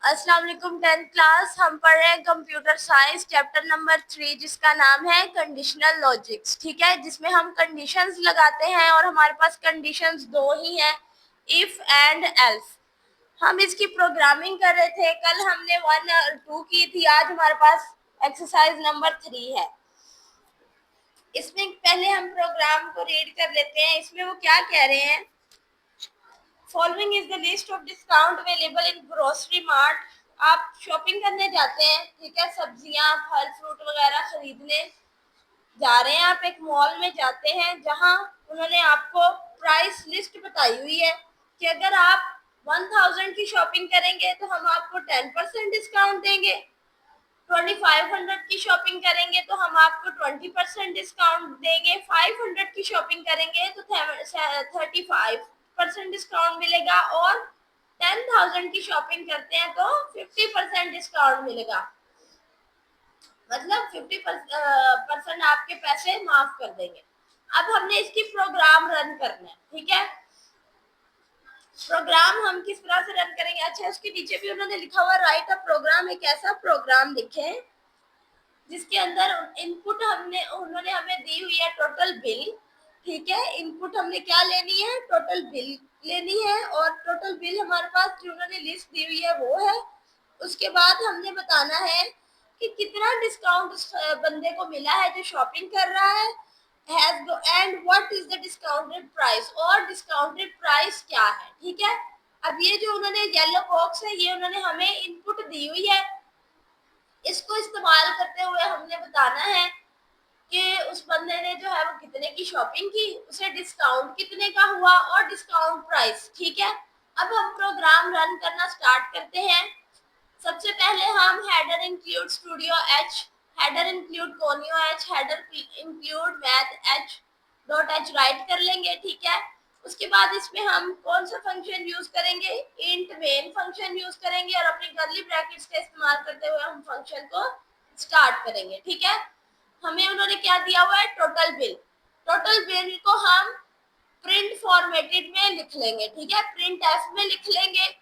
अस्सलाम वालेकुम 10th class. हम पढ़ रहे हैं कंप्यूटर साइंस चैप्टर नंबर 3 जिसका नाम है कंडीशनल लॉजिक्स। ठीक है, जिसमें हम कंडीशंस लगाते हैं और हमारे पास कंडीशंस दो ही हैं, इफ एंड एल्स। हम इसकी प्रोग्रामिंग कर रहे थे, कल हमने 1 और 2 की थी, आज हमारे पास एक्सरसाइज नंबर 3 है। इसमें पहले हम प्रोग्राम को रीड कर लेते हैं। इसमें वो क्या कह रहे हैं, following is the list of discount available in grocery mart. आप शॉपिंग करने जाते हैं, ठीक है, सब्जियां फल फ्रूट वगैरह खरीदने जा रहे हैं। आप एक मॉल में जाते हैं जहां उन्होंने आपको प्राइस लिस्ट बताई हुई है कि अगर आप 1000 की शॉपिंग करेंगे तो हम आपको 10% डिस्काउंट देंगे, 2500 की शॉपिंग करेंगे तो हम आपको 20% डिस्काउंट देंगे, 500 की शॉपिंग करेंगे तो 35% डिस्काउंट मिलेगा, और 10,000 की शॉपिंग करते हैं तो 50% डिस्काउंट मिलेगा। मतलब 50% आपके पैसे माफ कर देंगे। अब हमने इसकी प्रोग्राम रन करना है, ठीक है। प्रोग्राम हम किस तरह से रन करेंगे, अच्छा उसके नीचे भी उन्होंने लिखा हुआ राइट अ प्रोग्राम। एक ऐसा प्रोग्राम लिखें जिसके अंदर इनपुट हमने उन्होंने हमें दी हुई है टोटल बिल, ठीक है। इनपुट हमने क्या लेनी है, टोटल बिल लेनी है, और टोटल बिल हमारे पास जो उन्होंने लिस्ट दी हुई है वो है। उसके बाद हमने बताना है कि कितना डिस्काउंट उस बंदे को मिला है जो शॉपिंग कर रहा है, and what is the discounted price, और डिस्काउंटेड प्राइस क्या है, ठीक है। अब ये जो उन्होंने येलो बॉक्स है ये उन्होंने हमें इनपुट दी हुई है। इसको इस्तेमाल करते हुए हमने बताना है कि उस बंदे ने जो है वो कितने की शॉपिंग की, उसे डिस्काउंट कितने का हुआ और डिस्काउंट प्राइस, ठीक है। अब हम प्रोग्राम रन करना स्टार्ट करते हैं। सबसे पहले हम header include studio H, header include conio H, header include math H dot H right कर लेंगे, ठीक है। उसके बाद इसमें हम कौन सा फंक्शन यूज करेंगे, इंट मेन फंक्शन यूज करेंगे, और अपनी कर्ली ब्रैकेट्स का इस्तेमाल करते हुए हम फंक्शन को स्टार्ट करेंगे, ठीक है। हमें उन्होंने क्या दिया हुआ है, टोटल बिल। टोटल बिल को हम प्रिंट फॉर्मेटेड में लिख लेंगे, ठीक है, प्रिंट एफ में लिख लेंगे,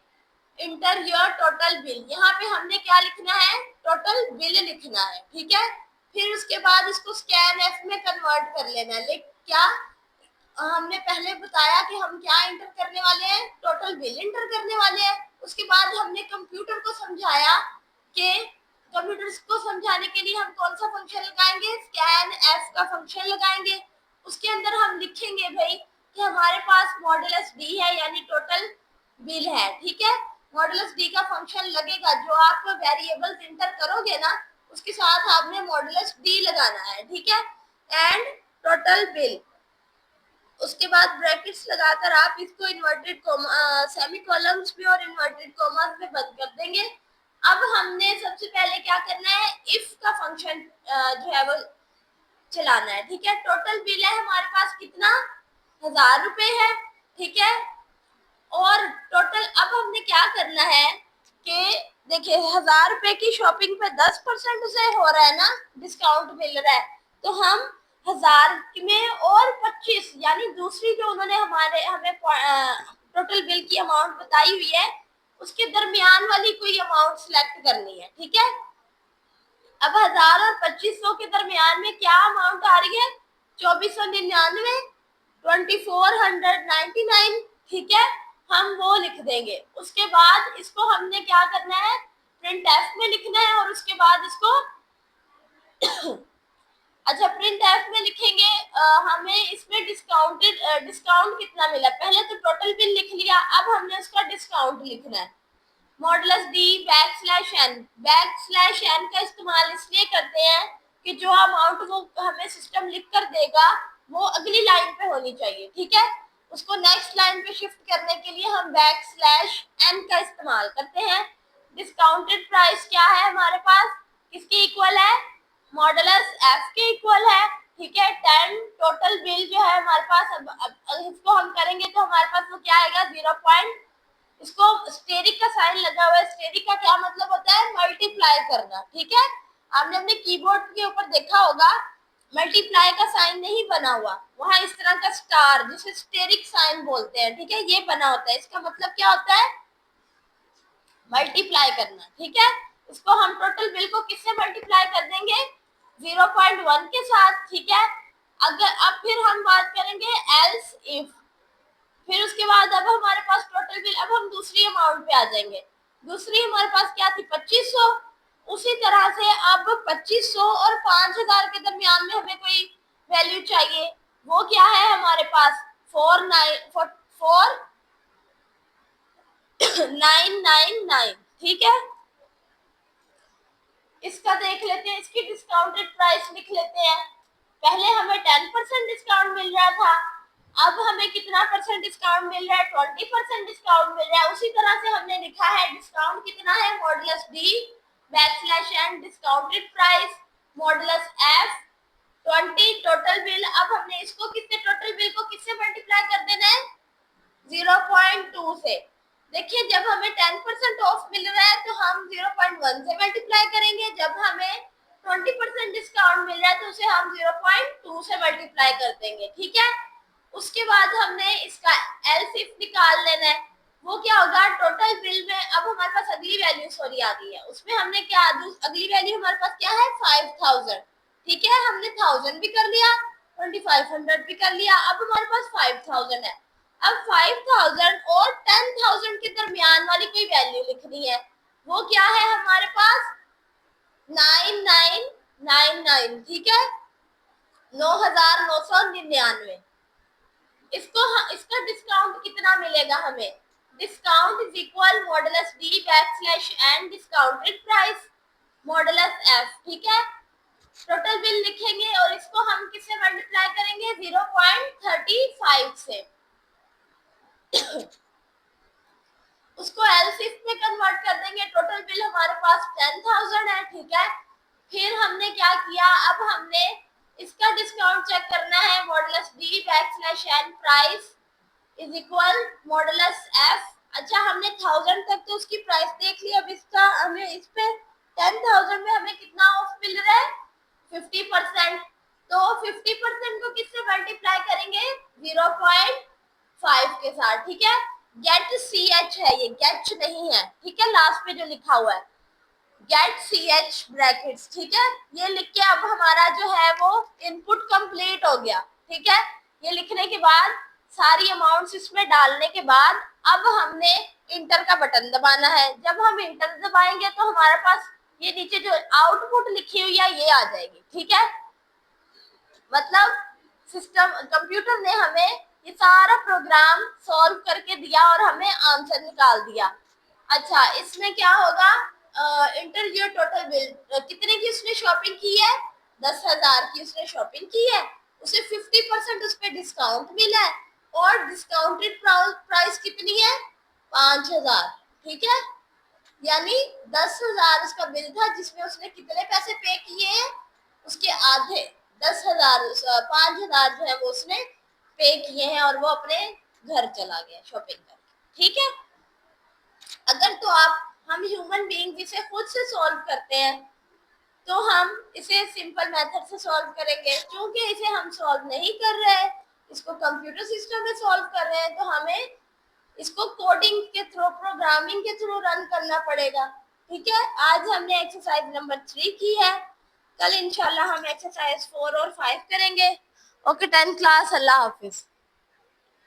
इंटर योर टोटल बिल। यहाँ पे हमने क्या लिखना है, टोटल बिल लिखना है, ठीक है। फिर उसके बाद इसको स्कैन एफ में कन्वर्ट कर लेना है। लेकिन क्या हमने पहले बताया कि हम क्या इंटर करने वाले हैं, टोटल बिल इंटर करने वाले हैं। उसके बाद हमने कंप्यूटर को समझाया कि कंप्यूटर को समझाने के लिए हम कौन सा फंक्शन लगाएंगे, स्कैन एफ का फंक्शन लगाएंगे। उसके अंदर हम लिखेंगे भाई कि हमारे पास मॉडुलस डी है, यानी टोटल बिल है, ठीक है। मॉडुलस डी का फंक्शन लगेगा, जो आप वेरिएबल्स इंटर करोगे ना उसके साथ आपने मॉडुलस डी लगाना है, ठीक है, एंड टोटल बिल। उसके बाद ब्रैकेट्स लगाकर आप इसको इन्वर्टेड सेमी कॉलम्स में और इन्वर्टेड कॉमास में बंद कर देंगे। अब हमने सबसे पहले क्या करना है, इफ का फंक्शन जो है वो चलाना है, ठीक है। टोटल बिल है हमारे पास कितना, 1000 रुपए है, ठीक है। और टोटल अब हमने क्या करना है कि देखिए 1000 रुपए की शॉपिंग पे 10% उसे हो रहा है ना, डिस्काउंट मिल रहा है, तो हम 1000 में और 25 यानी दूसरी जो उन्होंने हमें टोटल बिल की अमाउंट बताई हुई है उसके दरमियान वाली कोई अमाउंट सिलेक्ट करनी है, ठीक है। अब 1000 और 2500 के दरमियान में क्या अमाउंट आ रही है, 2499, 2499, ठीक है। हम वो लिख देंगे। उसके बाद इसको हमने क्या करना है, प्रिंट एफ में लिखना है, और उसके बाद इसको अच्छा प्रिंट एफ में लिखेंगे। हमें इसमें डिस्काउंट कितना मिला, पहले तो टोटल बिल लिख लिया, अब हमने उसका डिस्काउंट लिखना है। Modulus D backslash N, backslash N का इस्तेमाल इसलिए करते हैं कि जो अमाउंट वो हमें सिस्टम लिख कर देगा वो अगली लाइन पे होनी चाहिए, ठीक है। उसको नेक्स्ट लाइन पे शिफ्ट करने के लिए हम बैकस्लैश एन का इस्तेमाल करते हैं। डिस्काउंटेड प्राइस क्या है हमारे पास, किसके इक्वल है, मॉडुलस एफ के इक्वल है, ठीक है। 10 टोटल बिल जो है हमारे पास, अब इसको हम करेंगे तो हमारे पास वो क्या आएगा, 0. इसको स्टेरिक का साइन लगा हुआ है, स्टेरिक का क्या मतलब होता है, मल्टीप्लाई करना, ठीक है। आपने अपने कीबोर्ड के ऊपर देखा होगा मल्टीप्लाई का साइन नहीं बना हुआ, वहां इस तरह का स्टार जिसे स्टेरिक साइन बोलते हैं, ठीक है, ये बना होता है। इसका मतलब क्या होता है, मल्टीप्लाई करना, ठीक है। इसको हम टोटल बिल को किससे मल्टीप्लाई कर देंगे, 0.1 के साथ, ठीक है। अगर अब फिर हम बात करेंगे एल्स इफ, फिर उसके बाद अब हमारे पास टोटल बिल, अब हम दूसरी अमाउंट पे आ जाएंगे। दूसरी हमारे पास क्या थी, 2500। उसी तरह से अब 2500 और 5000 के दरमियान में हमें कोई वैल्यू चाहिए, वो क्या है हमारे पास 4999, ठीक है। इसका देख लेते हैं, इसकी डिस्काउंटेड प्राइस लिख लेते हैं। पहले हमें 10% डिस्काउंट मिल रहा था, अब हमें कितना परसेंट डिस्काउंट मिल रहा है, 20% डिस्काउंट मिल रहा है। उसी तरह से हमने लिखा है डिस्काउंट कितना है, modulus D backslash N discounted price modulus F 20 total bill. अब हमने इसको किससे, टोटल बिल को किससे मल्टीप्लाई कर देना है, 0.2 से। देखिए जब हमें 10% ऑफ मिल रहा है तो हम 0.1 से मल्टीप्लाई करेंगे, जब हमें 20% डिस्काउंट मिल रहा है तो उसे हम 0.2 से मल्टीप्लाई कर देंगे, ठीक है। उसके बाद हमने इसका एलसीएफ निकाल लेना है। वो क्या होगा, टोटल बिल में अब हमारे पास अगली वैल्यू सॉरी आ गई है, उसमें हमने क्या, अगली वैल्यू हमारे पास क्या है 5000, ठीक है। हमने 1000 भी कर लिया, 2500 भी कर लिया, अब हमारे पास 5000 है। अब 5000 और 10,000 के दरमियान वाली कोई वैल्यू लिखनी है, वो क्या है हमारे पास 9999, ठीक है, 9999। इसका डिस्काउंट कितना मिलेगा हमें, discount is equal modulus D backslash N discounted price modulus F, ठीक है। टोटल बिल लिखेंगे और इसको हम किससे मल्टीप्लाई करेंगे, 0.35 से। उसको एलसीएफ में कन्वर्ट कर देंगे। टोटल बिल हमारे पास 10,000 है, ठीक है। फिर हमने क्या किया, अब हमने इसका डिस्काउंट चेक करना है, modulus D backslash N price is equal modulus F. अच्छा हमने 1000 तक तो उसकी प्राइस देख ली, अब इसका हमें इस पे 10,000 में हमें कितना ऑफ मिल रहा है, 50%। तो 50% को किससे मल्टीप्लाई करेंगे, 0.5 के साथ, ठीक है। गेट सी एच है, ये गेट नहीं है, ठीक है, लास्ट पे जो लिखा हुआ है गेट सी एच ब्रैकेट्स, ठीक है। ये लिख के अब हमारा जो है वो इनपुट कंप्लीट हो गया, ठीक है। ये लिखने के बाद सारी अमाउंट्स इसमें डालने के बाद अब हमने इंटर का बटन दबाना है। जब हम इंटर दबाएंगे तो हमारे पास ये नीचे जो आउटपुट लिखी हुई है ये आ जाएगी, ठीक है। मतलब सिस्टम कंप्यूटर ने हमें ये सारा प्रोग्राम सॉल्व करके दिया और हमें आंसर निकाल दिया। अच्छा इसमें क्या होगा, इंटर योर टोटल बिल, कितने की उसने शॉपिंग की है, 10,000 की उसने शॉपिंग की है, उसे 50% उस पर डिस्काउंट मिला है और डिस्काउंटेड प्राइस कितनी है 5,000, ठीक है। यानी 10,000 उसका बिल था जिसमें उसने कितने पैसे पे किए हैं, उसके आधे 10,000 5,000 जो है वो उसने पे किए हैं और वो अपने घर चला गया शॉपिंग करके, ठीक है। अगर तो हम ह्यूमन बीइंग इसे खुद से सॉल्व करते हैं तो हम इसे सिंपल मेथड से सॉल्व करेंगे, क्योंकि इसे हम सॉल्व नहीं कर रहे हैं, इसको कंप्यूटर सिस्टम में सॉल्व कर रहे हैं, तो हमें इसको कोडिंग के थ्रू प्रोग्रामिंग के थ्रू रन करना पड़ेगा, ठीक है। आज हमने एक्सरसाइज नंबर 3 की है, कल इंशाल्लाह हम एक्सरसाइज 4 और 5 करेंगे। ओके 10 क्लास, अल्लाह हाफिज।